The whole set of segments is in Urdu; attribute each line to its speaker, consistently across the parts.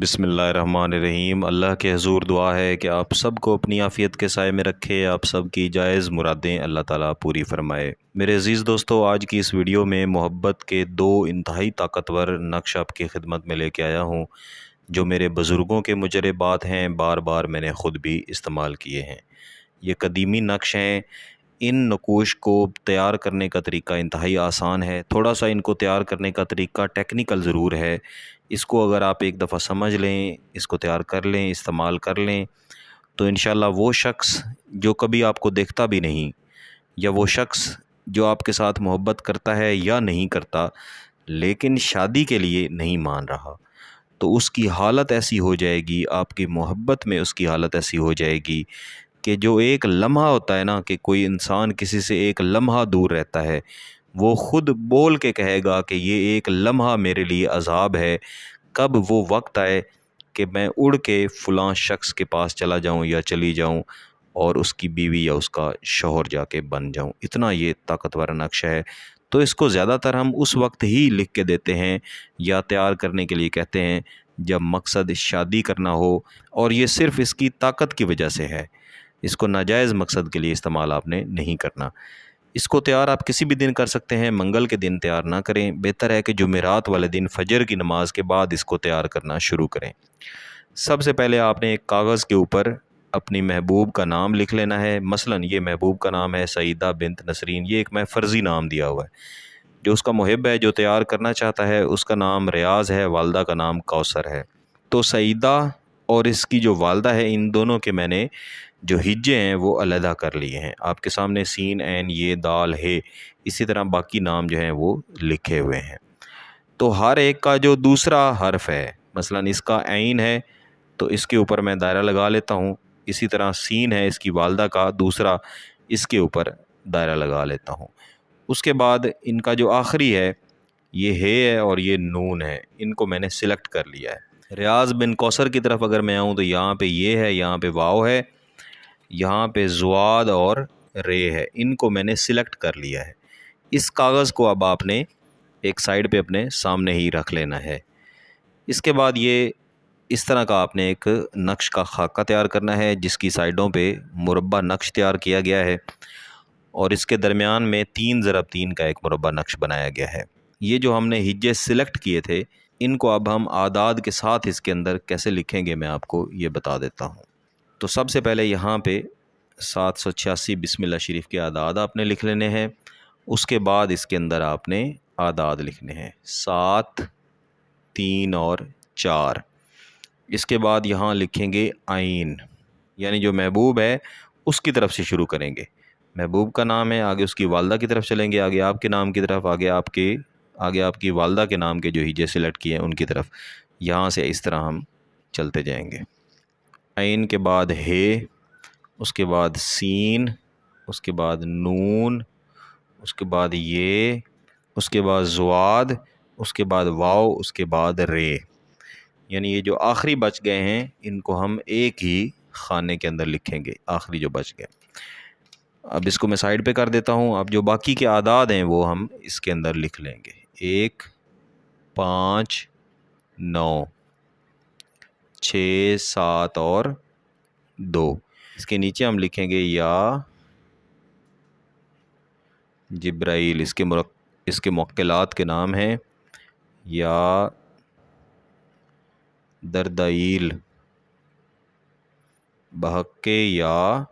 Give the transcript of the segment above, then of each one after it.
Speaker 1: بسم اللہ الرحمن الرحیم۔ اللہ کے حضور دعا ہے کہ آپ سب کو اپنی عافیت کے سائے میں رکھے، آپ سب کی جائز مرادیں اللہ تعالیٰ پوری فرمائے۔ میرے عزیز دوستو، آج کی اس ویڈیو میں محبت کے دو انتہائی طاقتور نقش آپ کی خدمت میں لے کے آیا ہوں، جو میرے بزرگوں کے مجربات ہیں، بار بار میں نے خود بھی استعمال کیے ہیں۔ یہ قدیمی نقش ہیں۔ ان نقوش کو تیار کرنے کا طریقہ انتہائی آسان ہے، تھوڑا سا ان کو تیار کرنے کا طریقہ ٹیکنیکل ضرور ہے۔ اس کو اگر آپ ایک دفعہ سمجھ لیں، اس کو تیار کر لیں، استعمال کر لیں، تو انشاءاللہ وہ شخص جو کبھی آپ کو دیکھتا بھی نہیں، یا وہ شخص جو آپ کے ساتھ محبت کرتا ہے یا نہیں کرتا لیکن شادی کے لیے نہیں مان رہا، تو اس کی حالت ایسی ہو جائے گی، آپ کی محبت میں اس کی حالت ایسی ہو جائے گی کہ جو ایک لمحہ ہوتا ہے نا، کہ کوئی انسان کسی سے ایک لمحہ دور رہتا ہے، وہ خود بول کے کہے گا کہ یہ ایک لمحہ میرے لیے عذاب ہے، کب وہ وقت آئے کہ میں اڑ کے فلاں شخص کے پاس چلا جاؤں یا چلی جاؤں اور اس کی بیوی یا اس کا شوہر جا کے بن جاؤں۔ اتنا یہ طاقتور نقش ہے۔ تو اس کو زیادہ تر ہم اس وقت ہی لکھ کے دیتے ہیں یا تیار کرنے کے لیے کہتے ہیں جب مقصد شادی کرنا ہو، اور یہ صرف اس کی طاقت کی وجہ سے ہے۔ اس کو ناجائز مقصد کے لیے استعمال آپ نے نہیں کرنا۔ اس کو تیار آپ کسی بھی دن کر سکتے ہیں، منگل کے دن تیار نہ کریں، بہتر ہے کہ جمعرات والے دن فجر کی نماز کے بعد اس کو تیار کرنا شروع کریں۔ سب سے پہلے آپ نے ایک کاغذ کے اوپر اپنی محبوب کا نام لکھ لینا ہے۔ مثلا یہ محبوب کا نام ہے سعیدہ بنت نسرین، یہ ایک میں فرضی نام دیا ہوا ہے۔ جو اس کا محب ہے، جو تیار کرنا چاہتا ہے، اس کا نام ریاض ہے، والدہ کا نام کوثر ہے۔ تو سعیدہ اور اس کی جو والدہ ہے، ان دونوں کے میں نے جو ہجے ہیں وہ علیحدہ کر لیے ہیں۔ آپ کے سامنے سین، عین، یہ، دال، ہے، اسی طرح باقی نام جو ہیں وہ لکھے ہوئے ہیں۔ تو ہر ایک کا جو دوسرا حرف ہے، مثلا اس کا عین ہے تو اس کے اوپر میں دائرہ لگا لیتا ہوں، اسی طرح سین ہے اس کی والدہ کا دوسرا، اس کے اوپر دائرہ لگا لیتا ہوں۔ اس کے بعد ان کا جو آخری ہے، یہ ہے اور یہ نون ہے، ان کو میں نے سلیکٹ کر لیا ہے۔ ریاض بن کوثر کی طرف اگر میں آؤں تو یہاں پہ یہ ہے، یہاں پہ واو ہے، یہاں پہ زواد اور رے ہے، ان کو میں نے سلیکٹ کر لیا ہے۔ اس کاغذ کو اب آپ نے ایک سائیڈ پہ اپنے سامنے ہی رکھ لینا ہے۔ اس کے بعد یہ اس طرح کا آپ نے ایک نقش کا خاکہ تیار کرنا ہے، جس کی سائیڈوں پہ مربع نقش تیار کیا گیا ہے، اور اس کے درمیان میں 3×3 کا ایک مربع نقش بنایا گیا ہے۔ یہ جو ہم نے ہجے سلیکٹ کیے تھے، ان کو اب ہم اعداد کے ساتھ اس کے اندر کیسے لکھیں گے میں آپ کو یہ بتا دیتا ہوں۔ تو سب سے پہلے یہاں پہ 786 بسم اللہ شریف کے اعداد آپ نے لکھ لینے ہیں۔ اس کے بعد اس کے اندر آپ نے اعداد لکھنے ہیں 7، 3 اور 4۔ اس کے بعد یہاں لکھیں گے عین، یعنی جو محبوب ہے اس کی طرف سے شروع کریں گے۔ محبوب کا نام ہے، آگے اس کی والدہ کی طرف چلیں گے، آگے آپ کے نام کی طرف، آگے آپ کی والدہ کے نام کے جو ہجے سلیکٹ کیے ہیں ان کی طرف، یہاں سے اس طرح ہم چلتے جائیں گے۔ عین کے بعد ہے، اس کے بعد سین، اس کے بعد نون، اس کے بعد یہ، اس کے بعد زواد، اس کے بعد واو، اس کے بعد رے، یعنی یہ جو آخری بچ گئے ہیں ان کو ہم ایک ہی خانے کے اندر لکھیں گے، آخری جو بچ گئے۔ اب اس کو میں سائڈ پہ کر دیتا ہوں۔ اب جو باقی کے اعداد ہیں وہ ہم اس کے اندر لکھ لیں گے، 1، 5، 9، 6، 7 اور 2۔ اس کے نیچے ہم لکھیں گے یا جبرائیل، اس کے موکلات کے نام ہیں، یا دردائیل، بحقے، یا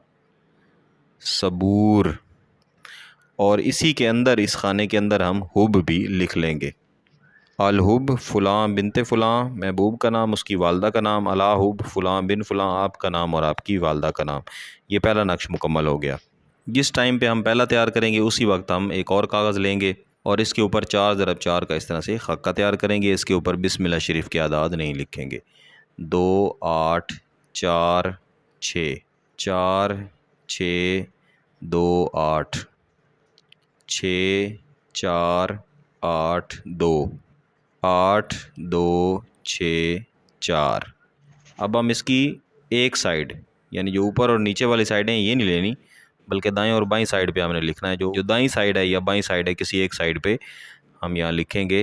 Speaker 1: صبور، اور اسی کے اندر اس خانے کے اندر ہم حب بھی لکھ لیں گے۔ الحب فلاں بنت فلاں، محبوب کا نام، اس کی والدہ کا نام، الحب فلاں بن فلاں، آپ کا نام اور آپ کی والدہ کا نام۔ یہ پہلا نقش مکمل ہو گیا۔ جس ٹائم پہ ہم پہلا تیار کریں گے اسی وقت ہم ایک اور کاغذ لیں گے اور اس کے اوپر 4×4 کا اس طرح سے خاکہ تیار کریں گے۔ اس کے اوپر بسم اللہ شریف کے اعداد نہیں لکھیں گے۔ 2، 8، 4، 6، 4، 6، 2، 8، 6، 4، 8، 2، 8، 2، 6، 4۔ اب ہم اس کی ایک سائیڈ، یعنی جو اوپر اور نیچے والی سائڈ ہیں یہ نہیں لینی، بلکہ دائیں اور بائیں سائڈ پہ ہم نے لکھنا ہے۔ جو دائیں سائڈ ہے یا بائیں سائڈ ہے، کسی ایک سائڈ پہ ہم یہاں لکھیں گے